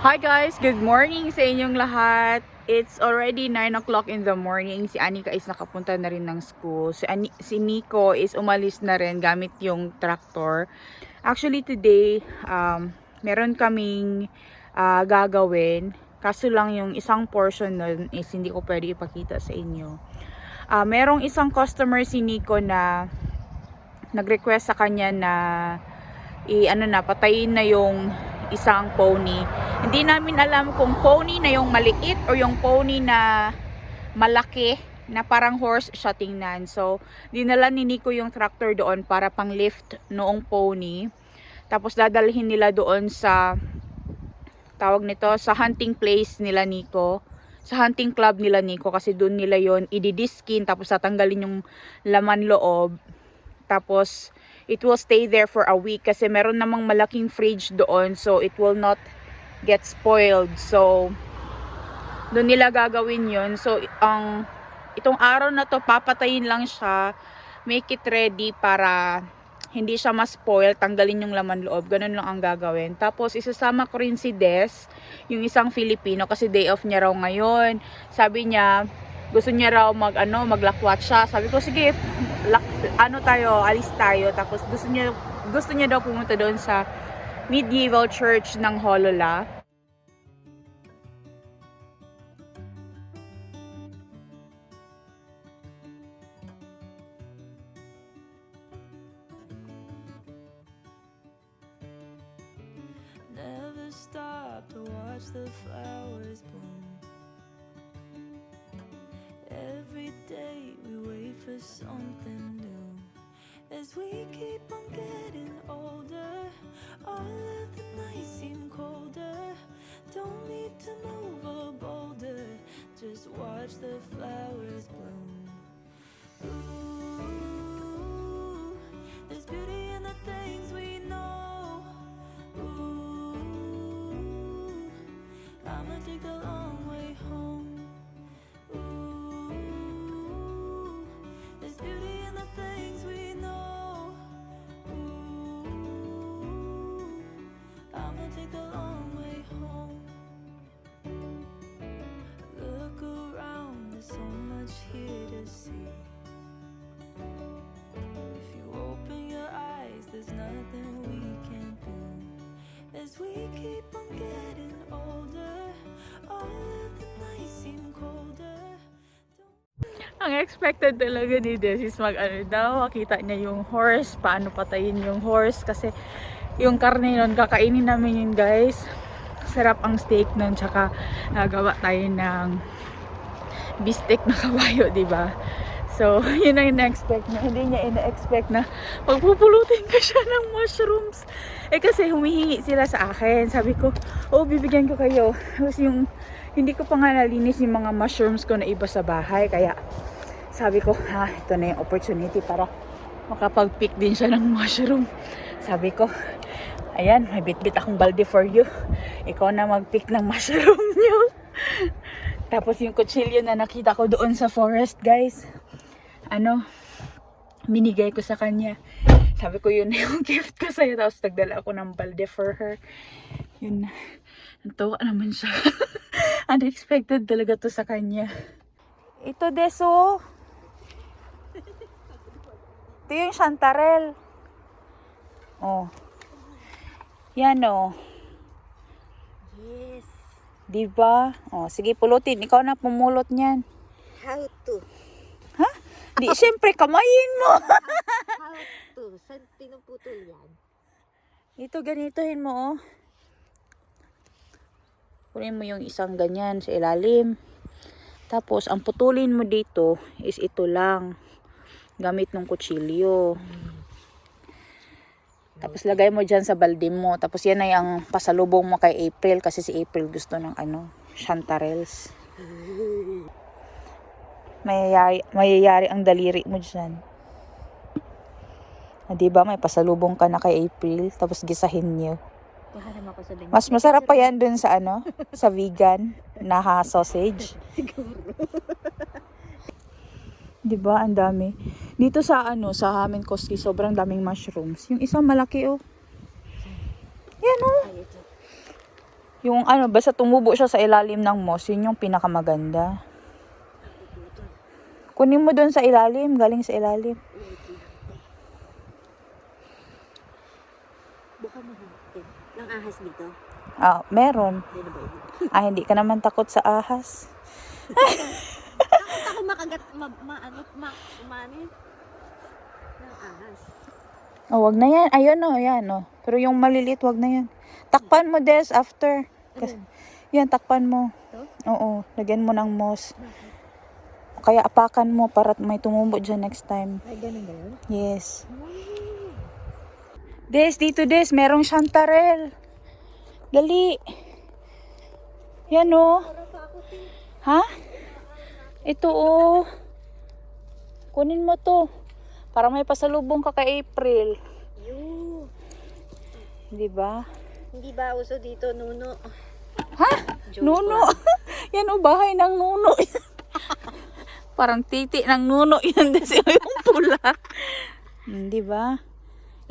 Hi guys! Good morning sa inyong lahat. It's already 9 o'clock in the morning. Si Anika is nakapunta na rin ng school. Si Nico is umalis na rin gamit yung tractor. Actually today, meron kaming gagawin. Kaso lang yung isang portion nun is hindi ko pwede ipakita sa inyo. Merong isang customer si Nico na nag-request sa kanya na patayin na yung isang pony. Hindi namin alam kung pony na yung maliit o yung pony na malaki na parang horse siya tingnan. So, dinala ni Nico yung tractor doon para pang lift noong pony. Tapos dadalhin nila doon sa sa hunting place nila Nico. Sa hunting club nila Nico kasi doon nila yon ididiskin tapos tatanggalin yung laman loob. Tapos it will stay there for a week kasi meron namang malaking fridge doon, so it will not get spoiled. So doon nila gagawin yon. So itong araw na to papatayin lang siya, make it ready para hindi siya ma-spoil, tanggalin yung laman loob. Ganun lang ang gagawin. Tapos isasama ko rin si Des, yung isang Filipino, kasi day off niya raw ngayon. Sabi niya gusto niya raw maglakwat siya. Sabi ko sige, alis tayo. Tapos gusto niya daw pumunta doon sa medieval church ng Holola. Never stop to watch the flowers bloom. Every day we wait for something new. As we keep on getting older, all of the nights seem colder. Don't need to move or bolder, just watch the flowers bloom. Ooh, there's beauty in the things we know. Ooh, I'ma take the long way home. Ooh, there's beauty in the things we know. Ooh, I'ma take the long way home. Look around, there's so much here to see. If you open your eyes, there's nothing we can do. As we keep on getting older, all of the nights seem colder. Ang expected talaga ni Des is makita niya yung horse, paano patayin yung horse, kasi yung karne nun, kakainin namin yun guys. Sarap ang steak nun, tsaka nagawa tayo ng beefsteak na kabayo, diba? So, yun ang ina-expect niya. Hindi niya ina-expect na pagpupulutin ko siya ng mushrooms. Kasi humihingi sila sa akin. Sabi ko, bibigyan ko kayo. Tapos hindi ko pa nga nalinis yung mga mushrooms ko na iba sa bahay. Kaya, sabi ko, ito na yung opportunity para makapag-pick din siya ng mushroom. Sabi ko, ayan, may bit-bit akong balde for you. Ikaw na mag-pick ng mushroom niyo. Tapos yung kutsilyo na nakita ko doon sa forest, guys. Minigay ko sa kanya. Sabi ko, yun na yung gift ko sa'yo. Tapos nagdala ako ng balde for her. Yun na. Natawa naman siya. Unexpected talaga to sa kanya. Ito, Deso. Ito yung chantarelle. Yan, Yes. Diba? Sige, pulutin. Ikaw na pumulot niyan. How to? Ha? Di, syempre, kamayin mo. How to? Saan pinuputol yan? Ito, ganitohin mo, Kunin mo yung isang ganyan sa ilalim. Tapos, ang putulin mo dito is ito lang. Gamit ng kutsilyo. Tapos, lagay mo dyan sa balde mo. Tapos, yan ay ang pasalubong mo kay April. Kasi si April gusto ng chantarelles. Mayayari ang daliri mo dyan. Diba, may pasalubong ka na kay April. Tapos, gisahin niyo. Mas masarap pa yan dun sa sa vegan na sausage. Siguro. Diba, ang dami. Dito sa sa Hamin Koski, sobrang daming mushrooms. Yung isang malaki, Yan, Ay, ito. Yung ano, basta tumubo siya sa ilalim ng moss, yun yung pinakamaganda. Kunin mo doon sa ilalim, galing sa ilalim. Buka mo natin. Lang ahas dito. Ah, meron. Hindi na ba yun? Ah, hindi ka naman takot sa ahas. Takot ako makagat, umanin. Ng ahas. Oh, wag na yan. Ayun oh, yan oh. Pero yung maliliit, wag na yan. Takpan mo, Des, after. Yan, takpan mo. Ito? Oo, lagyan mo ng moss. Kaya apakan mo para may tumubo dyan next time. Ay, ganun ba yun? Yes. Des, dito Des, merong chantarelle. Dali. Yan oh. Ha? Ito oh. Kunin mo to. Para may pasalubong ka kay April. Yun. Di ba? Hindi ba uso dito, Nuno? Ha? Joke Nuno. Yan o, bahay ng Nuno. Parang titi ng Nuno yan kasi yung pula. Di ba?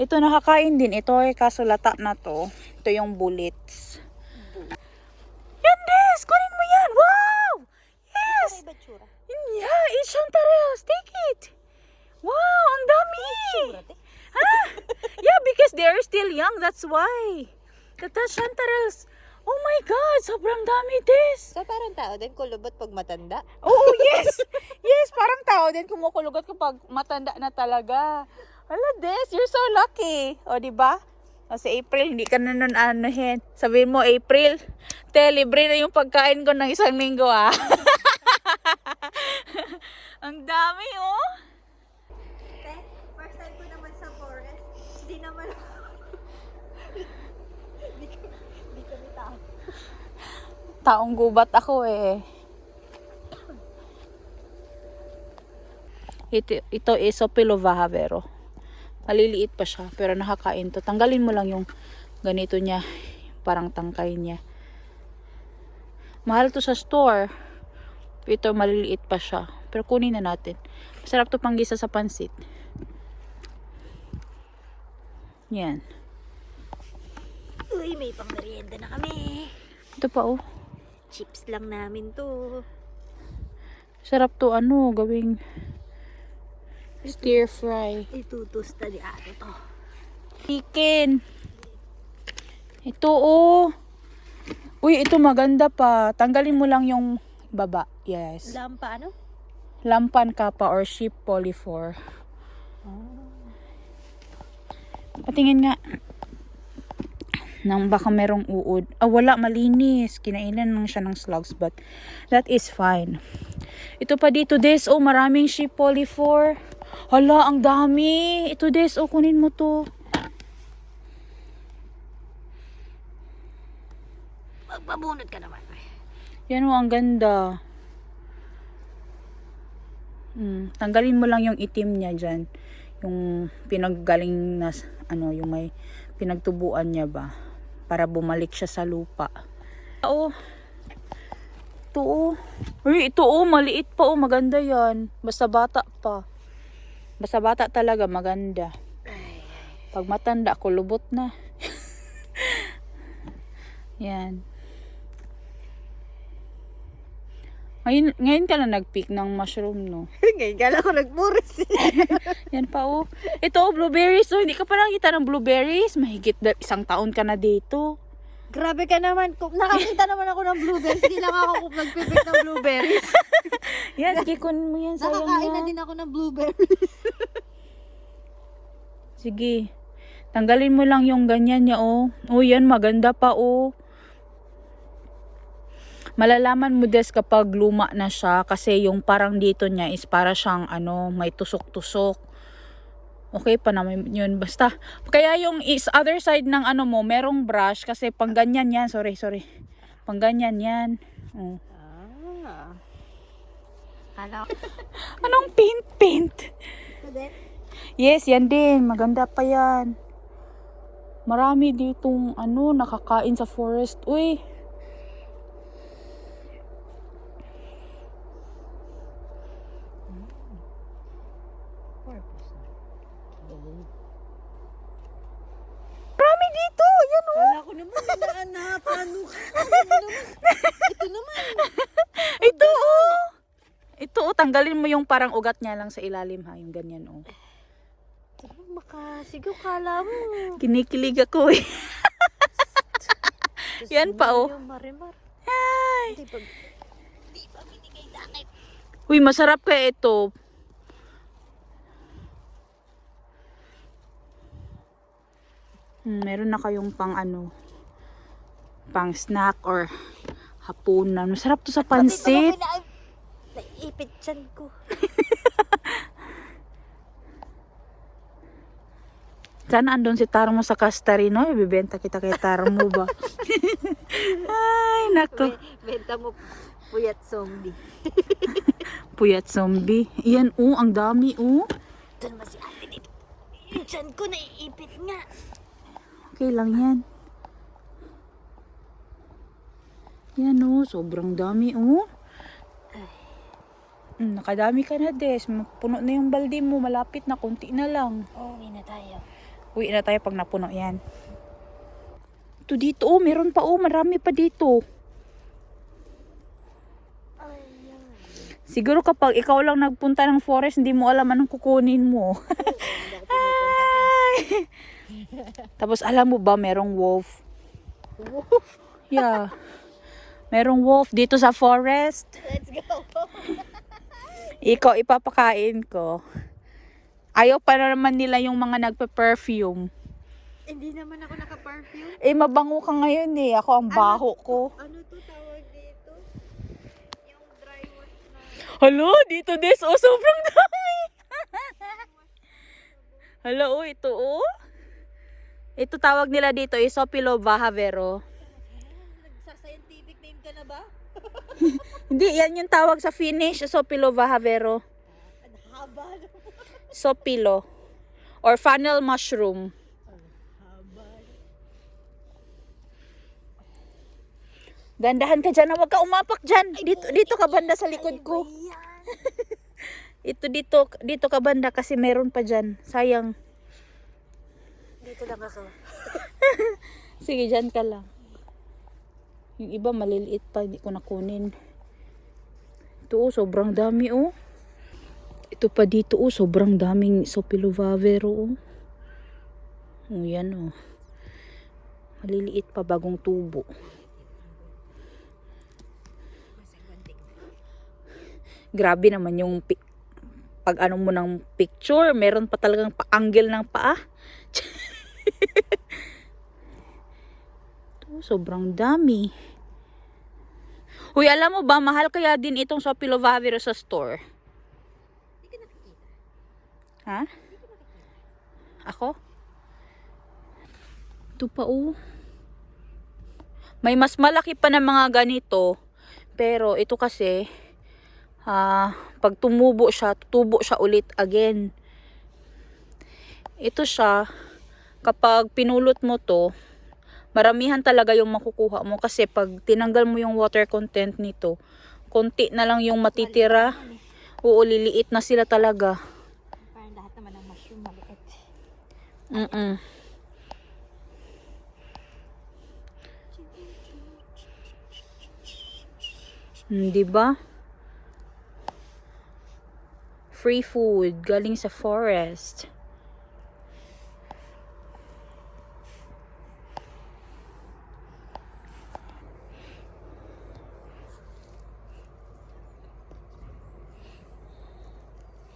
Ito nakakain din. Ito ay kasulata na to. Ito yung bullets. Yan, Des! Kunin mo yan! Wow! Yes! Ay, batsura. Yeah, it's chanterelles. Take it. Wow, ang dami. Ha? Yeah, because they are still young. That's why. That's chanterelles. Oh my God, sobrang dami, Des. So, parang tao din, kulubot pag matanda. Oh, yes. Yes, parang tao din kumukulugot kapag matanda na talaga. Hala, Des, you're so lucky. O, di ba? O, si April, hindi ka na nun anuhin. Sabihin mo, April, te, libre na yung pagkain ko ng isang linggo, ah. Ang dami, oh. First time ko naman sa forest. Hindi naman Hindi kami tao. Taong gubat ako, eh. Ito is Opilovahavero. Maliliit pa siya, pero nakakain to. Tanggalin mo lang yung ganito niya, parang tangkay niya. Mahal to sa store. Ito maliliit pa siya, pero kunin na natin. Masarap to panggisa sa pansit. Yan. Uy, may pangmerienda na kami. Ito pa oh. Chips lang namin to. Sarap to ano, gawing stir fry. Itutusta di ate to. Chicken. Ito oh. Uy, ito maganda pa. Tanggalin mo lang yung baba. Yes. Lampa ano? Lampan kapa or sheep polyphore. Patingin nga. Nang baka merong uod. Ah, wala, malinis. Kinainan lang siya ng slugs, but that is fine. Ito pa dito, Des. Oh, maraming sheep polyphore. Hala, ang dami. Ito, Des. Oh, kunin mo to. Magpabunot ka naman. Yan oh, ang ganda. Tanggalin mo lang yung itim niya dyan. Yung pinaggaling na, ano, yung may pinagtubuan niya ba. Para bumalik siya sa lupa. Oh. Ito oh. Uy, ito oh, maliit pa oh, maganda yan. Basta bata pa. Basta bata talaga, maganda. Pag matanda, kulubot na. Yan. Ngayon ka na nag-pick ng mushroom, no? Ngayon ka lang ako nagmuris. Yan pa oh. Ito oh, blueberries. Oh, hindi ka pa nakita ng blueberries. Mahigit 1 taon ka na dito. Grabe ka naman. Nakakita naman ako ng blueberries. Hindi lang ako nagpipick ng blueberries. Yan, kikon mo yan. Sayang Nakakain na yan. din ako ng blueberries. Sige. Tanggalin mo lang yung ganyan niya, oh. Oh, yan, maganda pa, oh. Malalaman mo, Des, kapag luma na siya. Kasi yung parang dito niya is para siyang, ano, may tusok-tusok. Okay pa naman yun. Basta. Kaya yung other side ng ano mo, merong brush. Kasi pang ganyan yan. Sorry. Pang ganyan yan. Oh. Ah. Kala ko. Anong paint? Yes, yan din. Maganda pa yan. Marami ditong ano, nakakain sa forest. Uy. Marami dito. Yan oh. Kala ko naman, ano ka? Ito naman. Ito oh. Ito oh, tanggalin mo yung parang ugat niya lang sa ilalim ha, yung ganyan oh. Makasigaw, kala mo. Kinikilig ako eh. Yan pa, oh. Yung marimar. Hindi pa binigay sa akin. Uy, masarap kaya ito. Meron na kayong pang ano, pang snack or hapunan. Masarap to sa pansit. Naipit chan ko. Sana andun si Taro mo sa Castarino. Ibibenta kita kay Taro mo ba? Ay, nako. Benta mo puyat zombie. Puyat zombie. Yan ang dami Ito naman si ate dito. Yung chan ko naiipit nga. Okay lang yan. Yan sobrang dami nakadami ka na des. Puno na yung balde mo. Malapit na, konti na lang. Uwi na tayo. Uwi na tayo pag napuno yan. Ito dito meron pa marami pa dito. Siguro kapag ikaw lang nagpunta ng forest, hindi mo alam anong kukunin mo. Ay! Tapos alam mo ba, merong wolf? Wolf? Yeah. Merong wolf dito sa forest. Let's go. Ikaw ipapakain ko. Ayaw pa naman nila yung mga nagpe-perfume. Hindi naman ako naka-perfume. Mabango ka ngayon eh. Ako ang baho ko. Ano to tawag dito? Yung dry wash na. Hello, dito des. Sobrang dami. Hello, ito Ito tawag nila dito, Isopilo Bahavero. Nagsa-scientific name ka na ba? Hindi, yan yung tawag sa Finnish, Isopilo Bahavero. Ang haba na. Sopilo. Or funnel mushroom. Gandahan ka dyan, huwag ka umapak dyan. Dito ka banda sa likod ko. Ito dito ka banda kasi meron pa dyan. Sayang. Dito lang ako. Sige, dyan ka lang. Yung iba maliliit pa, hindi ko nakunin. Ito sobrang dami Ito pa dito sobrang daming Sopilo Bahavero yan maliliit pa, bagong tubo. Grabe naman yung pag ano mo ng picture, meron pa talagang pa-angle ng paa. Ito, sobrang dami. Uy, alam mo ba, mahal kaya din itong Sopilo Bahavero sa store? Ha? Ako? Ito pa May mas malaki pa na mga ganito. Pero ito kasi, pag tumubo siya, tutubo siya ulit again. Ito siya, kapag pinulot mo to, maramihan talaga yung makukuha mo. Kasi pag tinanggal mo yung water content nito, konti na lang yung matitira. Oo, liliit na sila talaga. Diba? Free food galing sa forest.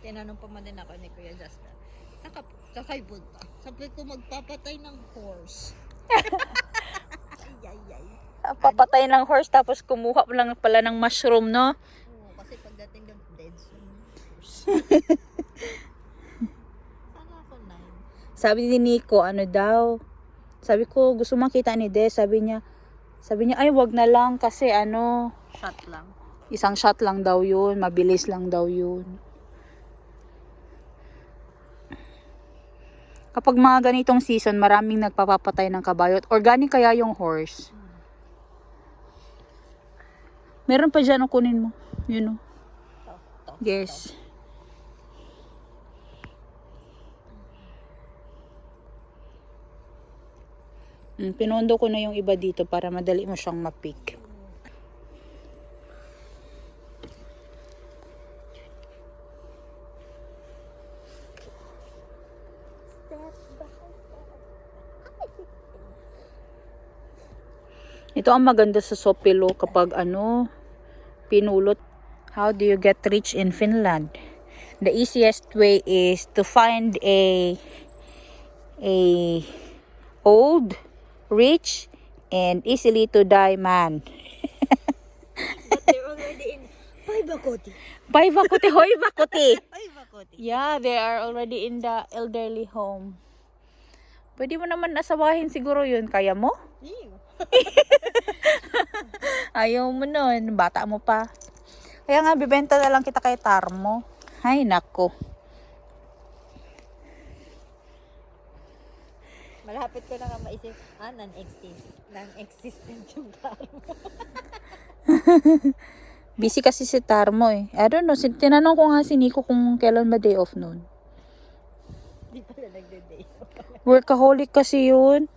Tinanong pa man din ako ni Kuya Jasper. Saan kayo punta? Sabi ko magpapatay ng horse. Ay. Papatay ng horse tapos kumuha lang pala ng mushroom, no? Oo, kasi pagdating ng dead zone. Sana ako 9. Sabi ni Nico, ano daw? Sabi ko, gusto makita ni Des. Sabi niya, ay wag na lang kasi Shot lang. isang shot lang daw yun. Mabilis lang daw yun. Kapag mga ganitong season, maraming nagpapapatay ng kabayo. Organic kaya yung horse. Meron pa dyan, kunin mo. Yun Yes. Pinondo ko na yung iba dito para madali mo siyang ma-pick. Ito ang maganda sa Sopelo kapag pinulot. How do you get rich in Finland? The easiest way is to find a old, rich, and easily to die man. But they're already in Paibakote. Pai bakuti, hoy bakuti. Paibakote. Yeah, they are already in the elderly home. Pwede mo naman asawahin siguro yun. Kaya mo? Ew. Ayaw mo nun. Bata mo pa. Kaya nga, bibenta na lang kita kay Tarmo. Ay, nako. Malapit ko na nga maisip, non-existent yung taro. Busy kasi si Tarmo eh. I don't know. Tinanong ko nga si Nico kung kailan ba day off nun. Di pala nagde-day. Workaholic kasi yun.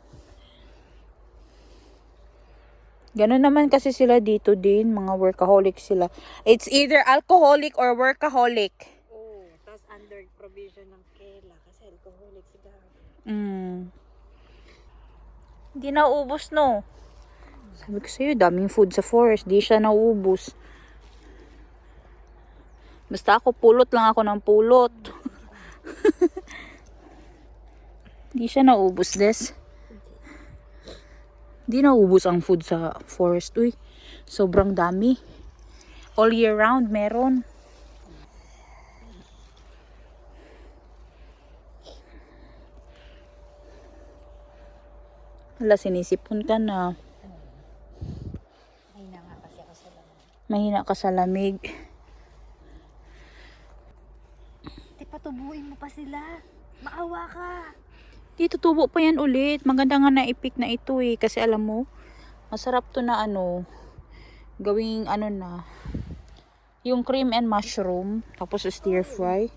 Ganun naman kasi sila dito din. Mga workaholic sila. It's either alcoholic or workaholic. Oh, tas under provision ng Kela kasi alcoholic si Gabi. Hindi nauubos, no? Sabi ko sa'yo, daming food sa forest. Di siya nauubos. Basta ako, pulot lang ako ng pulot. Di siya nauubos, des. Di nauubos ang food sa forest. Uy, sobrang dami. All year round, meron. Wala, sinisipon ka na. Mahina nga kasi ako sa lamig. Mahina ka sa lamig. Di patubuin mo pa sila. Maawa ka. Dito tubo pa yan ulit. Maganda nga na-pick na ito eh. Kasi alam mo, masarap to na gawing na. Yung cream and mushroom. Tapos stir fry.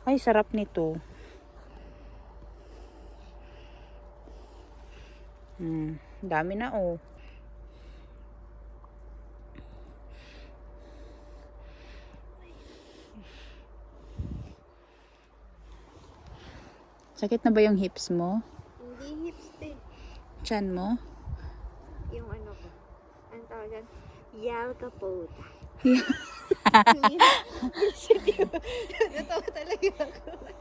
Ay, sarap nito. Dami na oh. Sakit na ba yung hips mo? Hindi hips din. Chan mo? Yung ano ko. Ang tawagan? Yalkapota. Natawa talaga ako.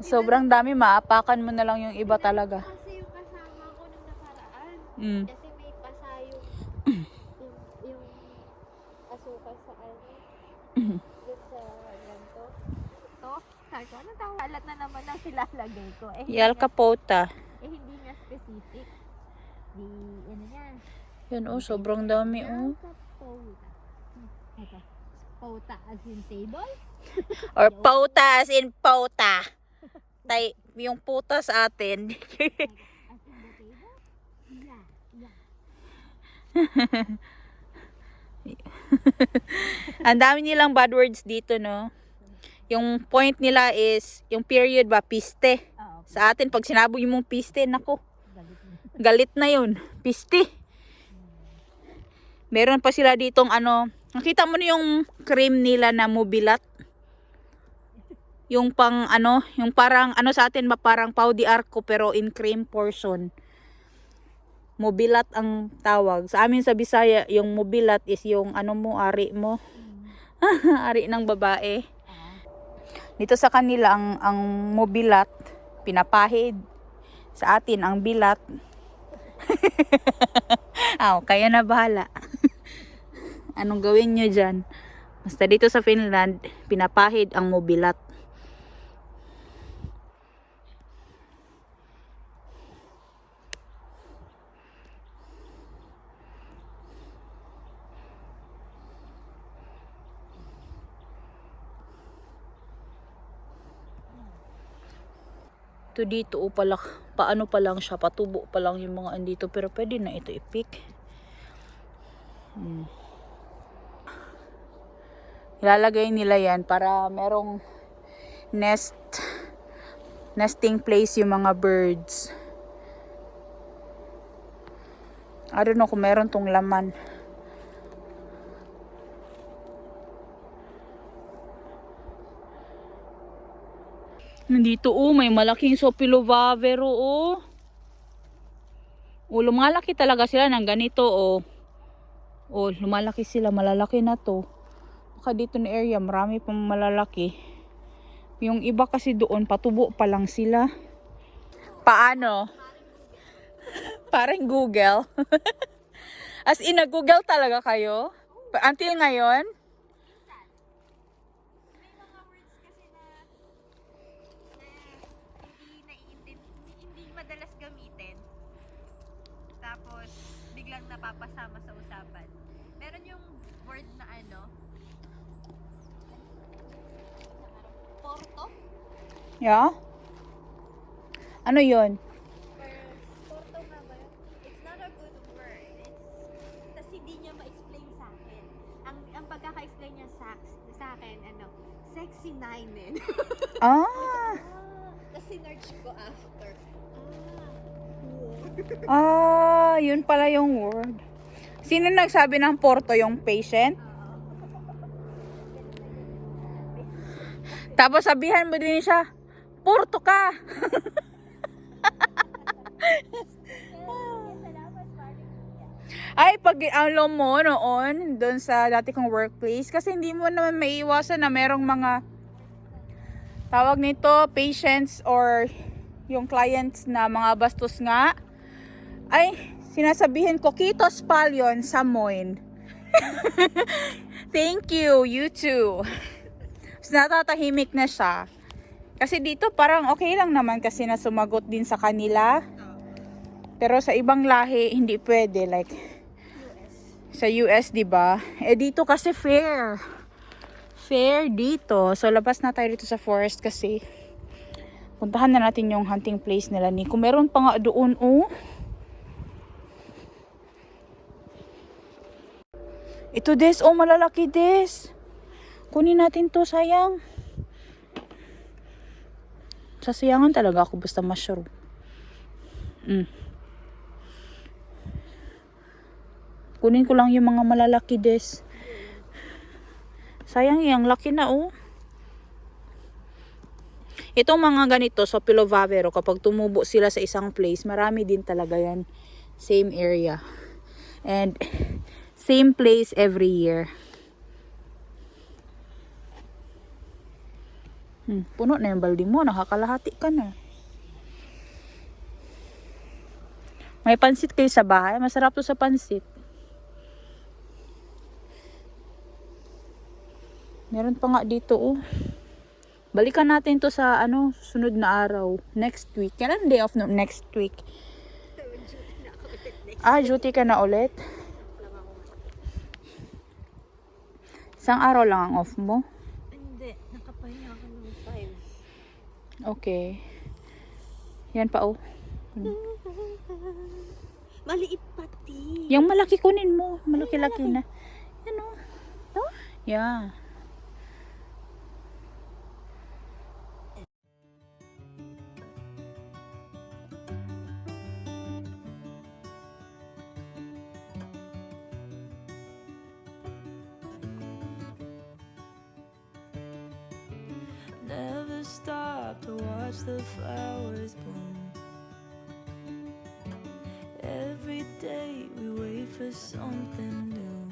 Sobrang dami. Maapakan mo na lang yung iba talaga. Kasi yung kasama ko nung nakaraan. Mm. Kasi may pasayong yung asukal sa dun sa ganito. To, sabi ko, ano tawag? Alat na naman ang silalagay ko. Yalkapota. Hindi nga specific. Di, ano yan. Yan oh, sobrang dami oh. Yalkapota. Ito. Pota as in table? Or pauta as in pauta. Yung puta sa atin. As in the table? Yeah. Ang dami nilang bad words dito, no? Yung point nila is, yung period ba, piste. Oo. Sa atin, pag sinabi mong piste, nako, Galit na. galit na yun. Piste. Meron pa sila ditong nakita mo na yung cream nila na mobilat? Yung pang yung parang sa atin ba parang pau di arco pero in cream portion. Mobilat ang tawag. Sa amin sa Bisaya, yung mobilat is yung ari mo. Ari ng babae. Dito sa kanila ang mobilat pinapahid. Sa atin ang bilat. Kaya na bahala. Anong gawin nyo dyan? Basta dito sa Finland, pinapahid ang mobilat. Ito dito pala, paano pa lang siya, patubo pa lang yung mga andito, pero pwede na ito i-pick. Ilalagay nila yan para merong nesting place yung mga birds. I don't know kung meron tong laman. Nandito may malaking Sopilovavero lumalaki talaga sila ng ganito lumalaki sila, malalaki na to. Baka dito na area marami pang malalaki. Yung iba kasi doon patubo pa lang sila. Paano? Parang Google. As in, nag-Google talaga kayo? Until ngayon? May mga words kasi na hindi madalas gamitin. Tapos, biglang napapasama sa usapan. Meron yung word na Porto? Yeah? Ano yun? Porto nga ba yun? It's not a good word. Tas hindi niya ma-explain sa akin. Ang pagkaka-explain niya sa akin, sexy nine. Tas sinerch ko after. Yun pala yung word. Sino nagsabi ng Porto? Yung patient? Tapos sabihan mo din siya, Porto ka! Ay, pag alam mo noon, doon sa dati kong workplace, kasi hindi mo naman maiiwasan na merong mga tawag nito, patients or yung clients na mga bastos nga, ay, sinasabihin ko, Kitos Palyon, Samoin. Thank you, you too. So, natatahimik na siya. Kasi dito parang okay lang naman kasi na sumagot din sa kanila. Pero sa ibang lahi, hindi pwede. Like, sa US, diba? Dito kasi fair. Fair dito. So, labas na tayo dito sa forest kasi puntahan na natin yung hunting place nila ni. Kung meron pa nga doon, Ito des, malalaki des. Kunin natin to, sayang. Sasayangan talaga ako basta mushroom. Kunin ko lang yung mga malalaki des. Sayang yung laki na Itong mga ganito, Sopilovavero, kapag tumubo sila sa isang place, marami din talaga yan. Same area. And same place every year. Puno na yung balde mo. Nakakalahati ka na. May pansit kayo sa bahay. Masarap to sa pansit. Meron pa nga dito Balikan natin to sa sunod na araw. Next week. Kailan day off no? Next week. Duty ka na ulit? Isang araw lang ang off mo? Hindi, nakapahinga ako ng 5. Okay. Yan pa Maliit pati. Yung malaki kunin mo. Malaki-laki na. Yan To? Yeah. Never stop to watch the flowers bloom. Every day we wait for something new.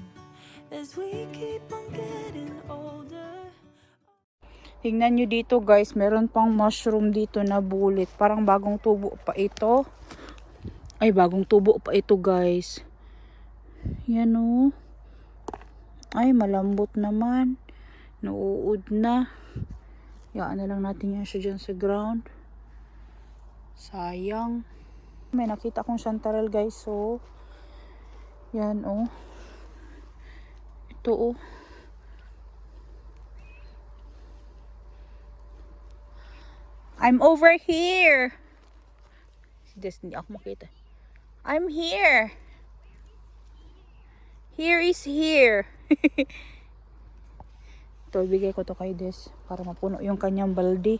As we keep on getting older. Tingnan nyo dito guys, meron pang mushroom dito na bulit. Parang bagong tubo pa ito. Ay, bagong tubo pa ito guys. Yan Ay, malambot naman. Nauud na. Yaan na lang natin yan siya dyan sa ground. Sayang. May nakita akong chanterelle guys. So, yan Ito I'm over here. Des, hindi ako makita. I'm here. Here is here. Ito, ibigay ko to kay Des para mapuno yung kanyang balde.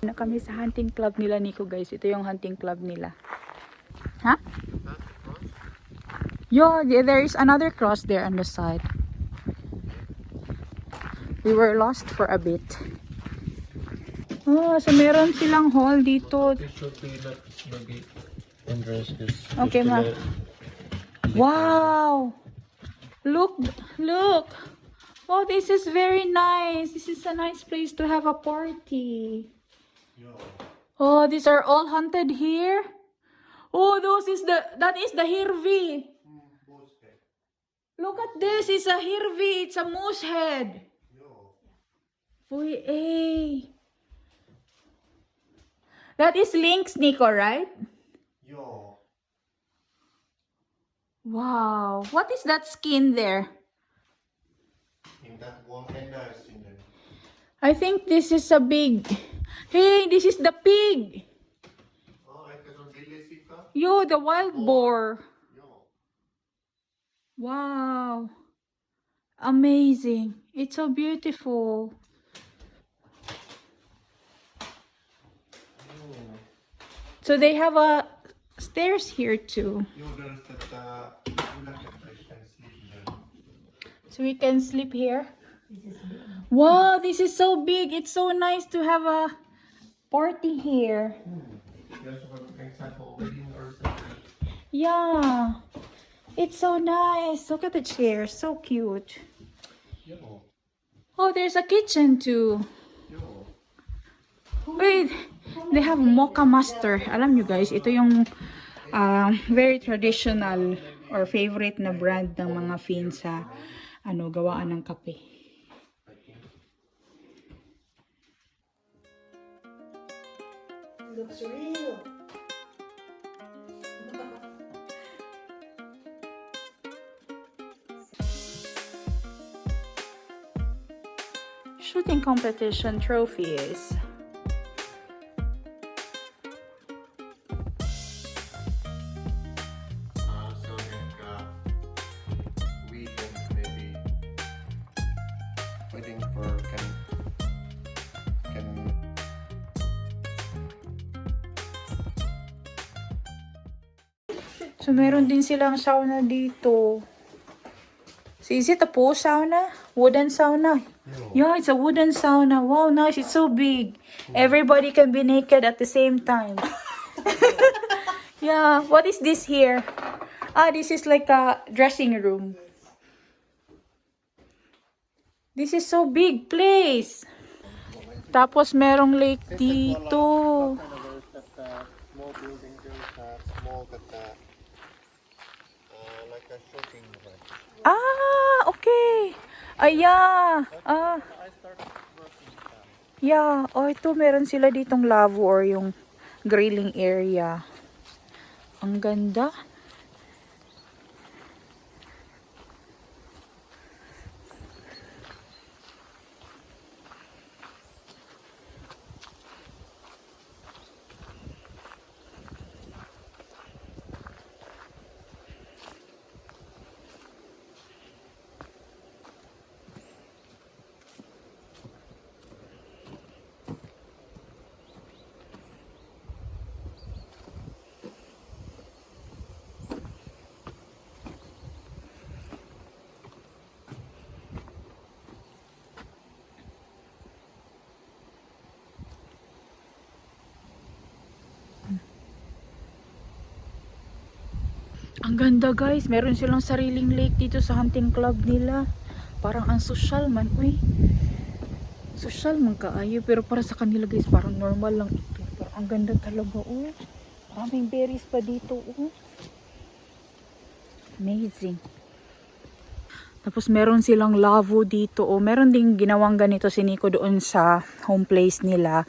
Na kami sa hunting club nila Nico guys. Ito yung hunting club nila. Ha? Yeah, there is another cross there on the side. We were lost for a bit. Oh, so meron silang hall dito. It should be not the gate entrance. Okay, ma. Wow! Look, look! Oh, this is very nice. This is a nice place to have a party. Oh, these are all haunted here. Oh, that is the Hirvi. Look at this, it's a Hirvi, it's a moose head. Uy, eh. That is lynx, Nico, right? Yo. Wow, what is that skin there? In that one and in there. I think this is a big... Hey, this is the pig. Oh, I can really see ka? Yo, the wild boar. Yo. Wow. Amazing. It's so beautiful. So they have a stairs here too. Yo, there's that you like it, I can sleep there. So we can sleep here. Wow, this is so big. It's so nice to have a party here. There's one example wedding or something. Yeah. It's so nice. Look at the chair. So cute. Yo. Oh, there's a kitchen too. Yo. Wait, they have Mocha Master. Alam nyo guys, ito yung very traditional or favorite na brand ng mga Finns sa gawaan ng kape. Looks real. Shooting competition trophies. So we can maybe waiting for can So meron din silang sauna dito. So is it a pool sauna? Wooden sauna? Yeah, it's a wooden sauna. Wow, nice. It's so big. Everybody can be naked at the same time. Yeah, what is this here? Ah, this is like a dressing room. This is so big place. Tapos merong lake dito. small building there, small like a shopping ranch. Ah, okay. Yeah. Ah. I started working there. Yeah. Oh, ito meron sila ditong lavo or yung grilling area. Ang ganda. Ang ganda guys, meron silang sariling lake dito sa hunting club nila. Parang ang social man, uy. Social man kaayo, pero para sa kanila guys, parang normal lang ito. Pero ang ganda talaga, oh. Maraming berries pa dito, oh. Amazing. Tapos meron silang lavo dito, oh. Meron ding ginawang ganito si Nico doon sa home place nila.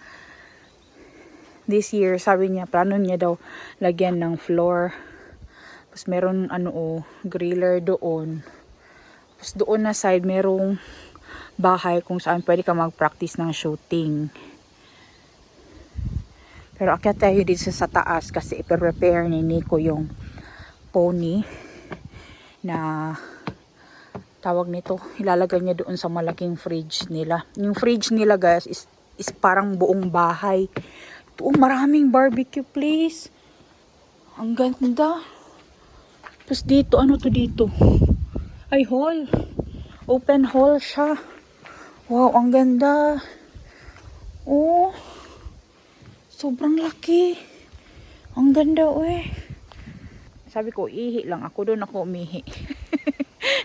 This year, sabi niya, plano niya daw lagyan ng floor. Tapos meron griller doon. Tapos doon na side merong bahay kung saan pwede ka mag-practice ng shooting. Pero akyat tayo dito sa taas kasi i-prepare ni Nico yung pony na tawag nito. Ilalagay niya doon sa malaking fridge nila. Yung fridge nila guys is parang buong bahay. Ito, maraming barbecue place. Ang ganda. Tapos dito, ano to dito? Ay, hall. Open hall siya. Wow, ang ganda. Oh, sobrang laki. Ang ganda, eh. Sabi ko, ihi lang ako. Doon ako umihi.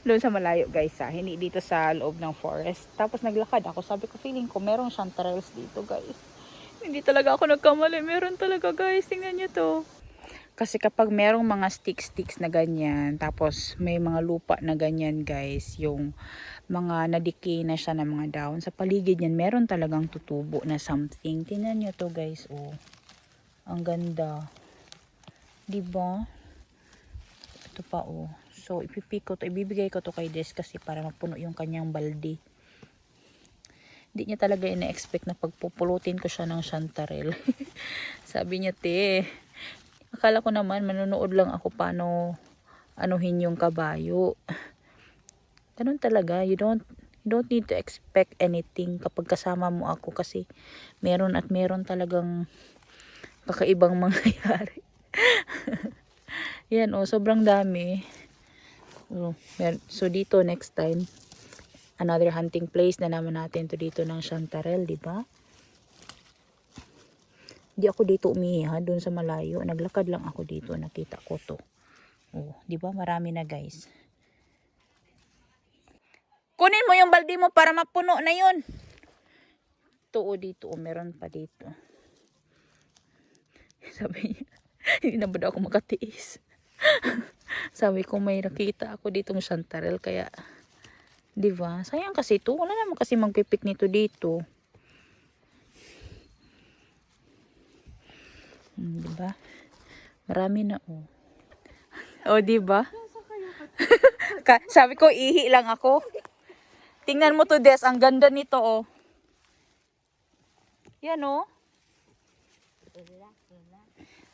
Doon sa malayo, guys, ha. Hindi dito sa loob ng forest. Tapos naglakad ako. Sabi ko, feeling ko, merong chanterelles dito, guys. Hindi talaga ako nagkamali. Meron talaga, guys. Tingnan nyo to. Kasi kapag merong mga sticks na ganyan, tapos may mga lupa na ganyan, guys, yung mga nadiki na siya ng mga dahon, sa paligid niyan, meron talagang tutubo na something. Tingnan nyo to, guys, oh. Ang ganda. Diba? Ito pa, oh. So, ipipik ko to, ibibigay ko to kay Des kasi para mapuno yung kanyang balde. Hindi niya talaga ina-expect na pagpupulutin ko siya ng chanterelle. Sabi niya, te, akala ko naman manunood lang ako paano anuhin yung kabayo. Ganun talaga, you don't need to expect anything kapag kasama mo ako kasi meron at meron talagang kakaibang mangyayari. Yan, oh, sobrang dami. So dito next time, another hunting place na naman natin to dito ng chanterelle, di ba? Di ako dito umihi, ha, doon sa malayo. Naglakad lang ako dito, nakita ko to. Oh, di ba? Marami na, guys. Kunin mo yung balde mo para mapuno na yun. Ito, oh, dito, oh, meron pa dito. Sabi niya, hindi na ba daw ako makatiis? Sabi ko, may nakita ako ditong chanterelle, kaya, di ba? Sayang kasi ito. Wala naman kasi magpipik nito dito. Diba? Marami na, oh. Oh, diba? Sabi ko, ihi lang ako. Tingnan mo to, Des. Ang ganda nito, oh. Yan, oh.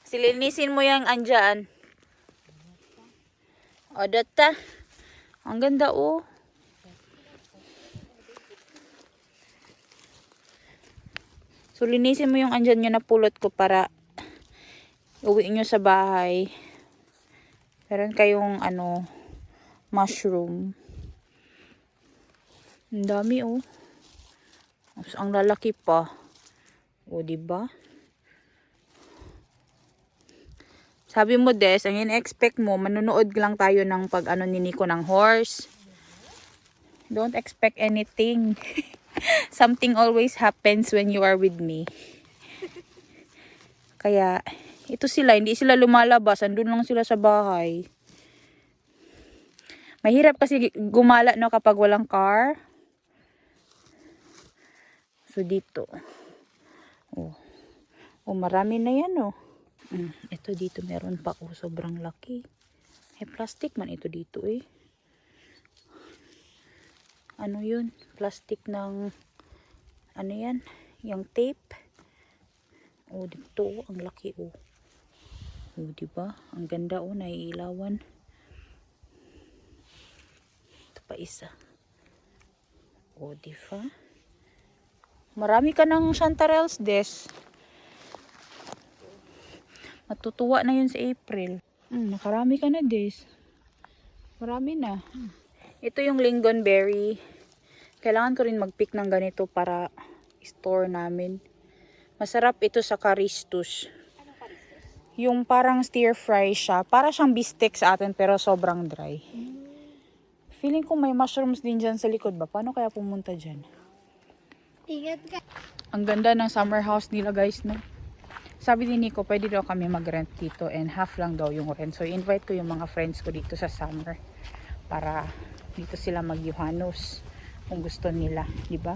Silinisin mo yung andyan. O, data. Ang ganda, oh. So, linisin mo yung andyan yung napulot ko para uwi nyo sa bahay. Meron kayong ano, mushroom. Ang dami, oh. Ang lalaki pa. O, diba? Sabi mo, Des, ang in-expect mo, manunood lang tayo ng pag ano ni Nico ng horse. Don't expect anything. Something always happens when you are with me. Kaya, ito sila, hindi sila lumalabas. Andun lang sila sa bahay. Mahirap kasi gumala, no, kapag walang car. So, dito. Oh, marami na yan, oh. Ito dito, meron pa, oh. Sobrang laki. Plastic man ito dito, eh. Ano yun? Plastic ng, ano yan? Yung tape. Oh, dito, ang laki, oh. Oh, diba? Ang ganda, oh, naiilawan. Ito pa isa. Oh, diba? Marami ka ng chanterelles, Des. Matutuwa na yun sa April. Nakarami ka na, Des. Marami na. Ito yung lingonberry. Kailangan ko rin mag-pick ng ganito para store namin. Masarap ito sa karistus. Yung parang stir fry siya. Para siyang bistek sa atin pero sobrang dry. Feeling ko may mushrooms din dyan sa likod ba? Paano kaya pumunta dyan? Ingat ka. Ang ganda ng summer house nila, guys, no? Sabi ni Nico, pwede daw kami mag-rent dito and half lang daw yung rent. So, invite ko yung mga friends ko dito sa summer para dito sila mag-Yuhanos kung gusto nila, di ba?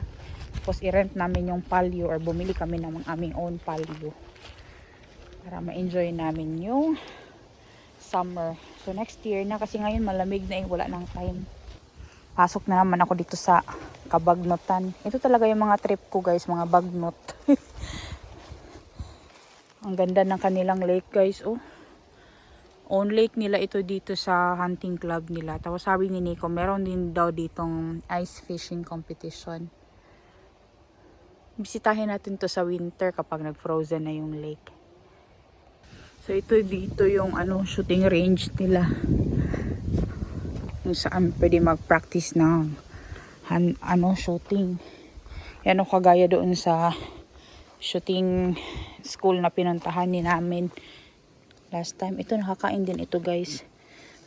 Tapos i-rent namin yung palio or bumili kami ng aming own palio para ma-enjoy namin yung summer. So next year na kasi ngayon malamig na, wala nang time. Pasok na naman ako dito sa Kabagnotan. Ito talaga yung mga trip ko, guys, mga bagnot. Ang ganda ng kanilang lake, guys, oh. Own lake nila ito dito sa hunting club nila. Tapos sabi ni Nico, meron din daw ditong ice fishing competition. Bisitahin natin to sa winter kapag nag-frozen na yung lake. So ito dito yung ano, shooting range nila. kung saan pwede mag-practice ng shooting. Yan o, kagaya doon sa shooting school na pinuntahan ni namin last time. Ito, nakakain din ito guys.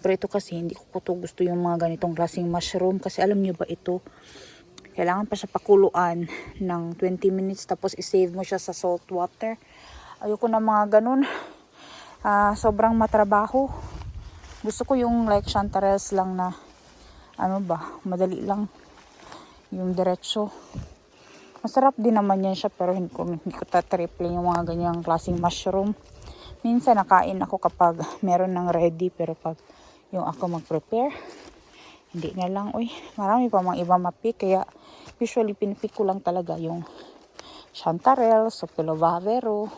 Pero ito kasi hindi ko to gusto yung mga ganitong klaseng mushroom. Kasi alam nyo ba ito, kailangan pa siya pakuluan ng 20 minutes tapos isave mo siya sa salt water. Ayoko na mga ganun. Sobrang matrabaho. Gusto ko yung like chanterelles lang na madali lang yung diretso. Masarap din naman yan siya pero hindi ko tatriple yung mga ganyang klaseng mushroom. Minsan nakain ako kapag meron ng ready pero pag yung ako mag-prepare, hindi na lang. Marami pa mga iba mapik kaya usually pinipik ko lang talaga yung chanterelles o pilovavero.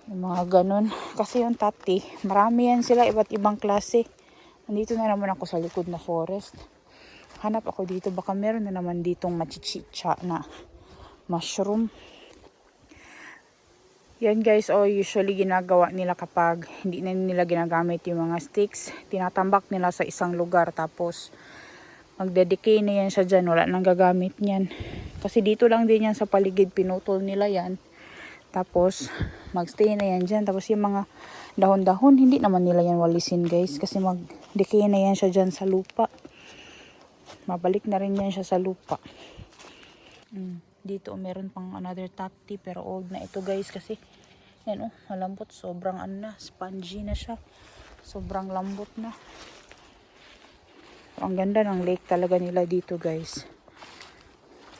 Yung mga ganun. Kasi yung tati, marami yan sila, iba't ibang klase. Nandito na naman ako sa likod na forest. Hanap ako dito, baka meron na naman ditong machichicha na mushroom. Yan guys, usually ginagawa nila kapag hindi na nila ginagamit yung mga sticks. Tinatambak nila sa isang lugar tapos magdedecay na yan siya dyan, wala nang gagamit niyan. Kasi dito lang din yan sa paligid, pinutol nila yan. Tapos magstay na yan dyan. Tapos yung mga dahon-dahon, hindi naman nila yan walisin guys. Kasi magdecay na yan siya dyan sa lupa. Mabalik na rin yan siya sa lupa. Dito meron pang another tati pero old na ito guys kasi yan malambot. Sobrang spongy na siya. Sobrang lambot na. Ang ganda ng lake talaga nila dito guys.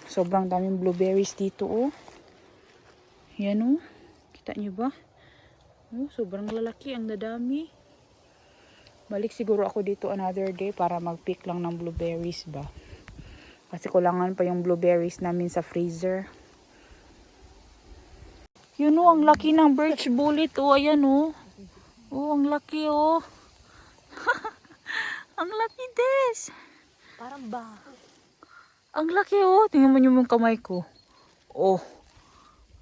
Sobrang daming blueberries dito Yan kita nyo ba? Sobrang lalaki, ang dadami. Balik siguro ako dito another day para mag-pick lang ng blueberries ba. Kasi kulangan pa yung blueberries namin sa freezer. Yun ang laki ng birch bullet ayan ang laki ang laki des. Parang ba? Ang laki tingnan mo yung kamay ko.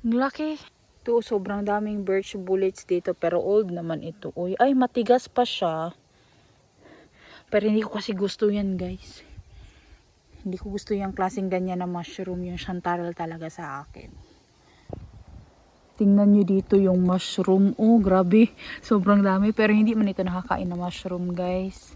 Ang laki. Ito sobrang daming birch bullets dito pero old naman ito. Ay matigas pa siya. Pero hindi ko kasi gusto yan guys. Hindi ko gusto yung klaseng ganyan na mushroom. Yung chanterelle talaga sa akin. Tingnan nyo dito yung mushroom. Grabe. Sobrang dami. Pero hindi man ito nakakain na mushroom guys.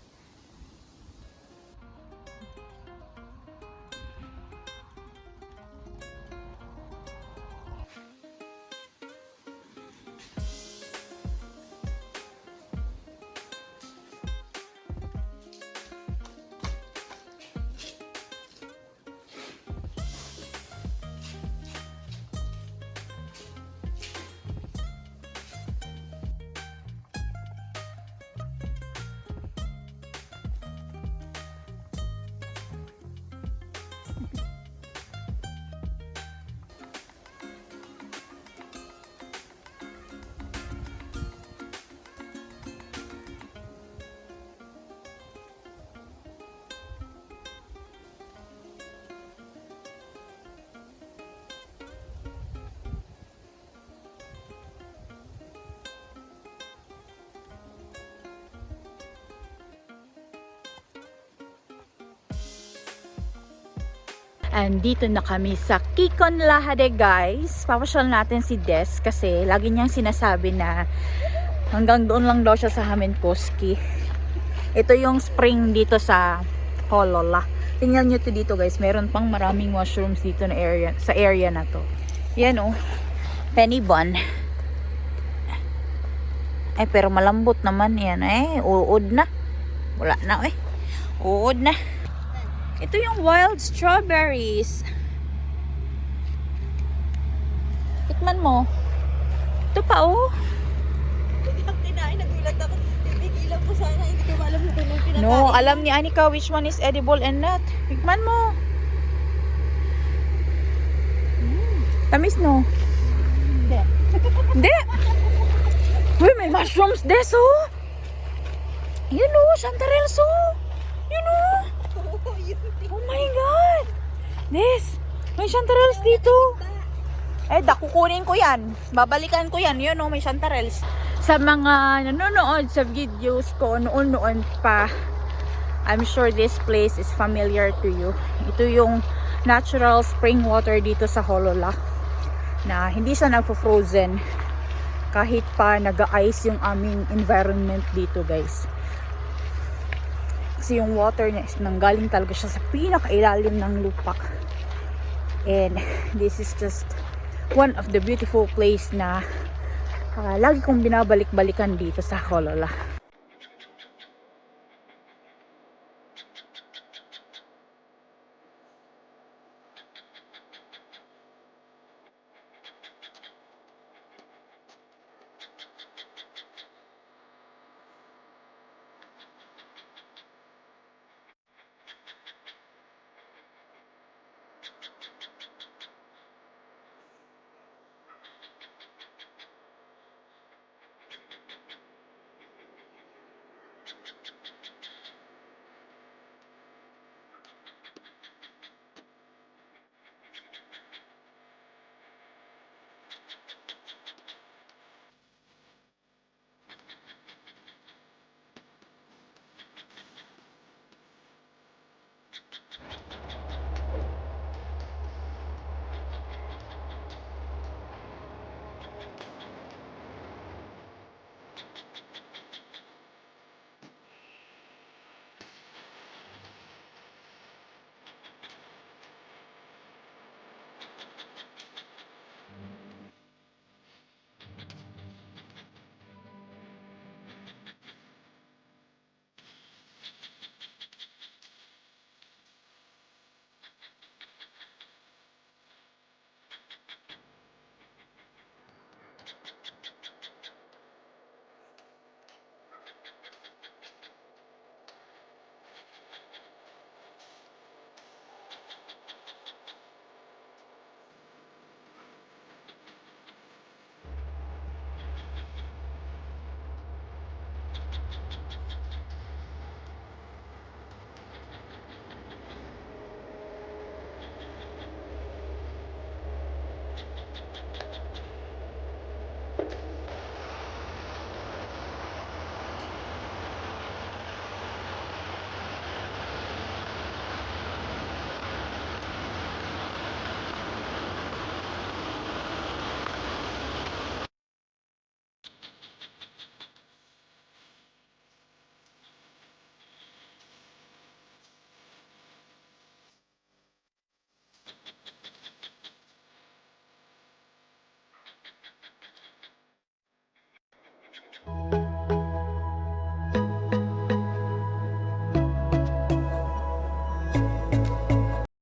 And dito na kami sa Kikon Lahade guys. Papasyal natin si Des kasi lagi niyang sinasabi na hanggang doon lang daw siya sa Hamenkoski. Ito yung spring dito sa Holola. Tingnan nyo to dito guys. Meron pang maraming mushrooms dito na sa area na to. Yan penny bun. Pero malambot naman yan uod na. Wala na uod na. Ito yung wild strawberries. Tikman mo. Ito pa Hindi ako kinain, nagulat ako. Tigilan po sana, hindi ko alam kung anong kinakain. No, alam ni Anika which one is edible and not. Tikman mo. Tamis no? Hindi. Hindi. Uy, may mushrooms des Yun chanterelles Yun Oh my God! Des, may chanterelles dito. Kukunin ko yan. Babalikan ko yan. Yun may chanterelles. Sa mga nanonood sa videos ko noon pa, I'm sure this place is familiar to you. Ito yung natural spring water dito sa Holola na hindi siya nagpo-frozen kahit pa nag-ice yung aming environment dito, guys. Kasi yung water niya is nanggaling talaga siya sa pinakailalim ng lupa. And this is just one of the beautiful place na lagi kong binabalik-balikan dito sa Holola.